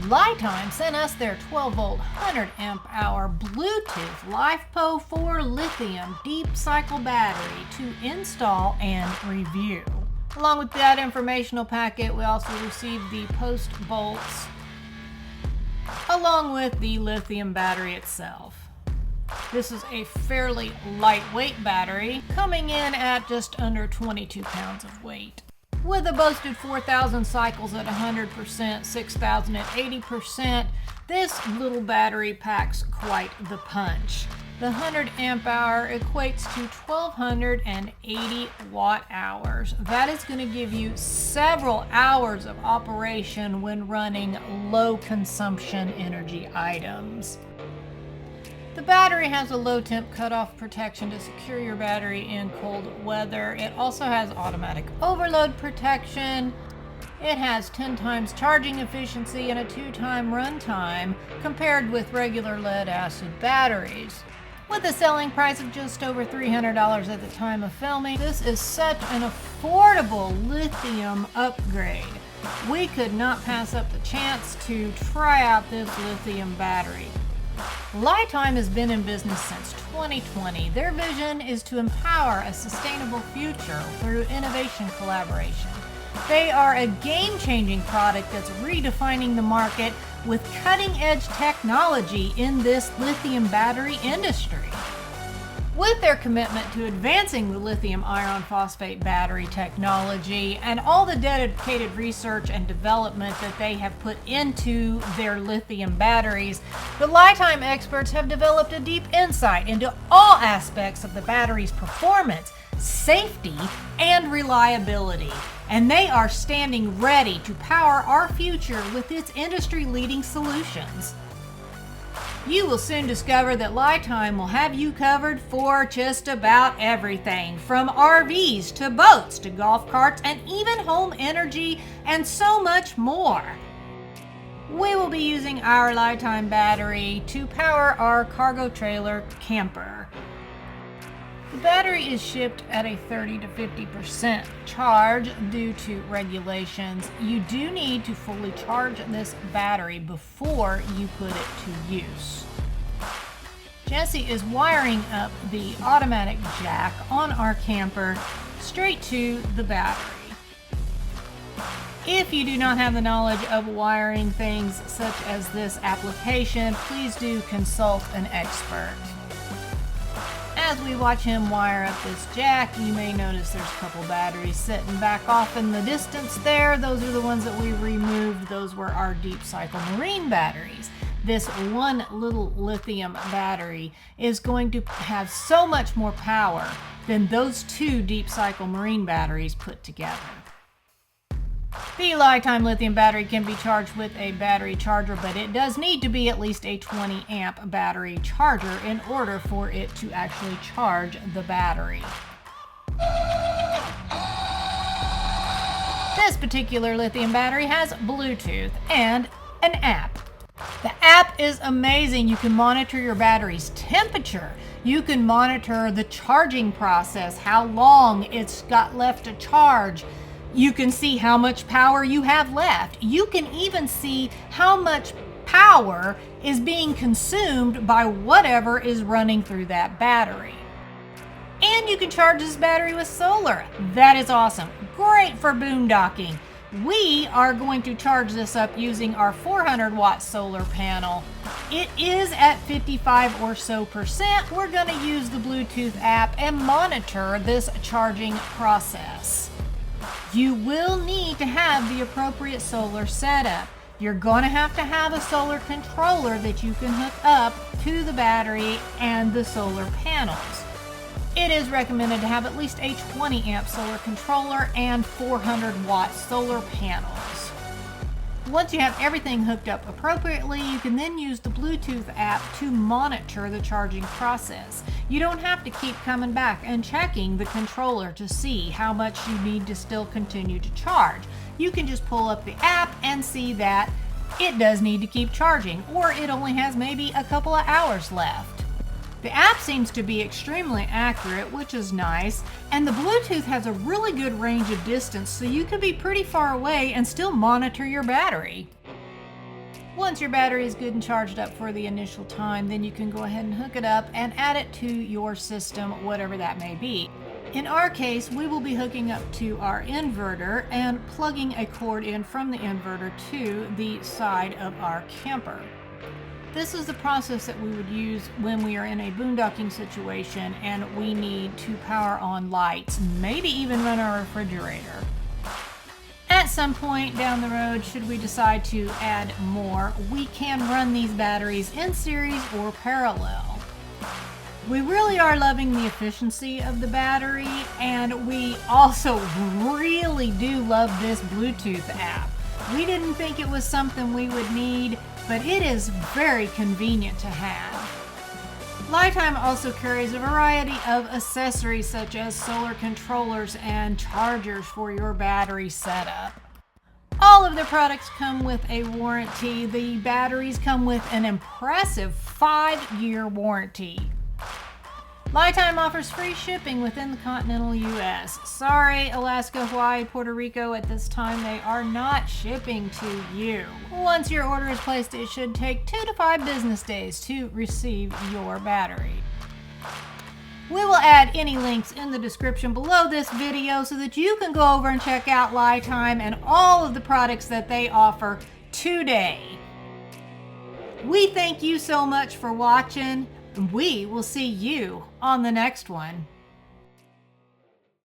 LiTime sent us their 12-volt 100-amp-hour Bluetooth LiFePO4 Lithium deep cycle battery to install and review. Along with that informational packet, we also received the post bolts along with the lithium battery itself. This is a fairly lightweight battery, coming in at just under 22 pounds of weight. With a boasted 4,000 cycles at 100%, 6,000 at 80%, this little battery packs quite the punch. The 100 amp hour equates to 1,280 watt hours. That is going to give you several hours of operation when running low consumption energy items. The battery has a low temp cutoff protection to secure your battery in cold weather. It also has automatic overload protection. It has 10 times charging efficiency and a 2-time runtime compared with regular lead acid batteries. With a selling price of just over $300 at the time of filming, this is such an affordable lithium upgrade. We could not pass up the chance to try out this lithium battery. LiTime has been in business since 2020. Their vision is to empower a sustainable future through innovation collaboration. They are a game-changing product that's redefining the market with cutting-edge technology in this lithium battery industry. With their commitment to advancing the lithium iron phosphate battery technology and all the dedicated research and development that they have put into their lithium batteries, the LiTime experts have developed a deep insight into all aspects of the battery's performance, safety, and reliability. And they are standing ready to power our future with its industry-leading solutions. You will soon discover that LiTime will have you covered for just about everything, from RVs to boats to golf carts and even home energy and so much more. We will be using our LiTime battery to power our cargo trailer camper. The battery is shipped at a 30 to 50% charge due to regulations. You do need to fully charge this battery before you put it to use. Jesse is wiring up the automatic jack on our camper straight to the battery. If you do not have the knowledge of wiring things such as this application, please do consult an expert. As we watch him wire up this jack, you may notice there's a couple batteries sitting back off in the distance there. Those are the ones that we removed. Those were our deep cycle marine batteries. This one little lithium battery is going to have so much more power than those two deep cycle marine batteries put together. The LiTime lithium battery can be charged with a battery charger, but it does need to be at least a 20 amp battery charger in order for it to actually charge the battery. This particular lithium battery has Bluetooth and an app. The app is amazing. You can monitor your battery's temperature. You can monitor the charging process, how long it's got left to charge. You can see how much power you have left. You can even see how much power is being consumed by whatever is running through that battery. And you can charge this battery with solar. That is awesome. Great for boondocking. We are going to charge this up using our 400 watt solar panel. It is at 55 or so percent. We're going to use the Bluetooth app and monitor this charging process. You will need to have the appropriate solar setup. You're going to have a solar controller that you can hook up to the battery and the solar panels. It is recommended to have at least a 20 amp solar controller and 400 watt solar panels. Once you have everything hooked up appropriately, you can then use the Bluetooth app to monitor the charging process. You don't have to keep coming back and checking the controller to see how much you need to still continue to charge. You can just pull up the app and see that it does need to keep charging, or it only has maybe a couple of hours left. The app seems to be extremely accurate, which is nice, and the Bluetooth has a really good range of distance, so you can be pretty far away and still monitor your battery. Once your battery is good and charged up for the initial time, then you can go ahead and hook it up and add it to your system, whatever that may be. In our case, we will be hooking up to our inverter and plugging a cord in from the inverter to the side of our camper. This is the process that we would use when we are in a boondocking situation and we need to power on lights, maybe even run our refrigerator. At some point down the road, should we decide to add more, we can run these batteries in series or parallel. We really are loving the efficiency of the battery, and we also really do love this Bluetooth app. We didn't think it was something we would need, but it is very convenient to have. LiTime also carries a variety of accessories such as solar controllers and chargers for your battery setup. All of the products come with a warranty. The batteries come with an impressive 5-year warranty. LiTime offers free shipping within the continental U.S. Sorry, Alaska, Hawaii, Puerto Rico, at this time they are not shipping to you. Once your order is placed, it should take 2 to 5 business days to receive your battery. We will add any links in the description below this video so that you can go over and check out LiTime and all of the products that they offer today. We thank you so much for watching. We will see you on the next one.